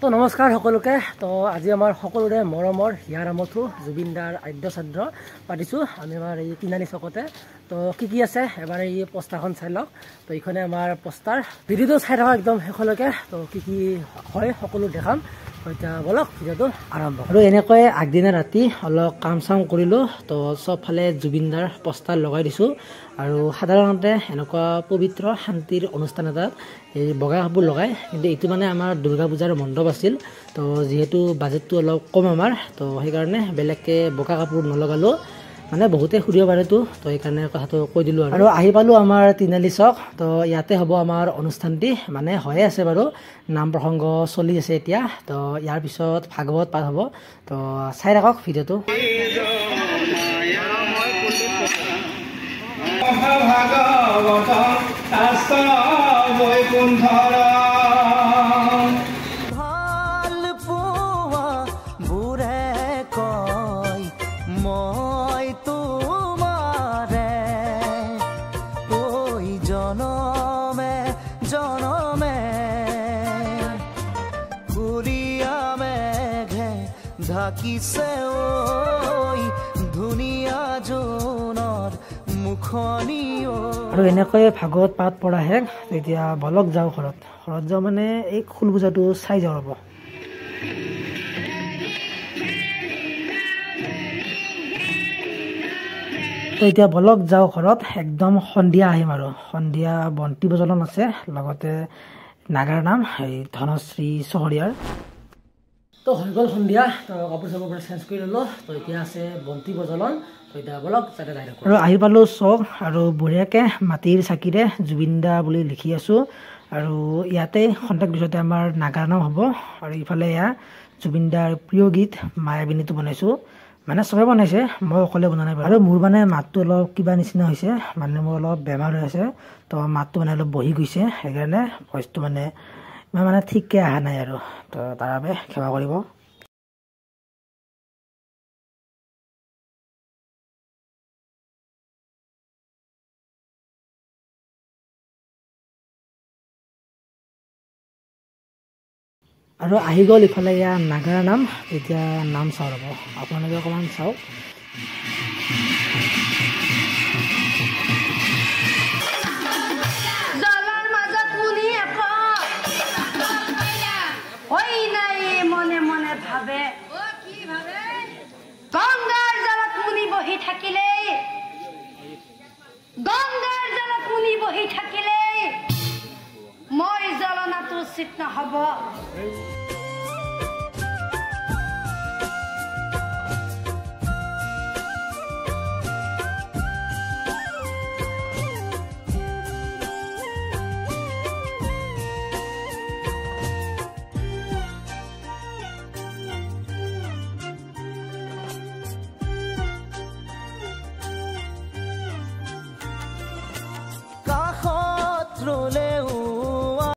তো নমস্কাৰ সকলোকে। তো আজি আমাৰ সকলোৰে মৰমৰ হিয়াৰ আমঠু জুবিনদাৰ আদ্য শ্ৰাদ্ধ পাতিছোঁ আমি আমাৰ এই তিনালি চকতে। তো কি আছে এবাৰ এই পোষ্টাৰখন চাই লওক। তো এইখনে আমাৰ পোষ্টাৰ, ভিডিঅ'টো চাই থকা একদম শেষলৈকে। তো কি হয় সকলো দেখাম। তো এতিয়া বলক ভিডিঅ'টো আৰম্ভ। আৰু এনেকৈ আগদিনা ৰাতি অলপ কাম চাম কৰিলোঁ। তো চবফালে জুবিনদাৰ পোষ্টাৰ লগাই দিছোঁ। আৰু সাধাৰণতে এনেকুৱা পবিত্ৰ শান্তিৰ অনুষ্ঠান এটাত এই বগা কাপোৰ লগায়, কিন্তু এইটো মানে আমাৰ দুৰ্গা পূজাৰ মণ্ডপ আছিল। তো যিহেতু বাজেটটো অলপ কম আমাৰ, তো সেইকাৰণে বেলেগকৈ বগা কাপোৰ নলগালোঁ। মানে বহুতে সুধিব পাৰেতো, তো সেইকাৰণে কথাটো কৈ দিলোঁ। আৰু আহি পালোঁ আমাৰ তিনালি চক। তো ইয়াতে হ'ব আমাৰ অনুষ্ঠানটি, মানে হৈয়ে আছে বাৰু, নাম প্ৰসংগ চলি আছে এতিয়া। তো ইয়াৰ পিছত ভাগৱত পাঠ হ'ব। তো চাই ৰাখক ভিডিঅ'টো। ঢাকিছে ঐ ধুনীয়া জোনৰ মুখনি। আৰু এনেকৈ ভাগৱত পাঠ পঢ়া শেষ। এতিয়া বলক যাওঁ ঘৰত যাওঁ, মানে এই খোল পূজাটো চাই যাওঁ ৰ'ব। তো এতিয়া বলক যাওঁ ঘৰত, একদম সন্ধিয়া আহিম। আৰু সন্ধিয়া বন্তি প্ৰজ্বলন আছে, লগতে নাগাৰ নাম এই ধনশ্ৰী চহৰীয়াৰ। তো হৈ গ'ল সন্ধিয়া। তো কাপোৰ চাপোৰ পৰা চেঞ্জ কৰি ল'লোঁ। তো এতিয়া আছে বন্তি প্ৰজ্বলন। তো এতিয়া বলক যাতে যাই থাকোঁ। আৰু আহি পালোঁ চক, আৰু বঢ়িয়াকৈ মাটিৰ চাকিৰে জুবিনদা বুলি লিখি আছোঁ। আৰু ইয়াতে খন্তেক পিছতে আমাৰ নাগাৰ নাম হ'ব। আৰু ইফালে এয়া জুবিনদাৰ প্ৰিয় গীত মায়াবিনীটো বনাইছোঁ। মানে চবে বনাইছে, মই অকলে বনা নাই বাৰু। আৰু মোৰ মানে মাতটো অলপ কিবা নিচিনা হৈছে, মানে মোৰ অলপ বেমাৰ হৈ আছে। তো মাতটো মানে অলপ বহি গৈছে, সেইকাৰণে ভইচটো মানে ইমান মানে ঠিককৈ অহা নাই। আৰু তো তাৰ বাবে ক্ষমা কৰিব। আৰু আহি গ'ল ইফালে এয়া নাগাৰা নাম। এতিয়া নাম চাওঁ ৰ'ব, আপোনালোকে অকণমান চাওক। মনে মনে ভাবে গংগাৰ জলত মুনি বহি থাকিলে, গংগাৰ জলত মুনি বহি থাকিলে মই জ্বলনাটো উচিত নহ'ব।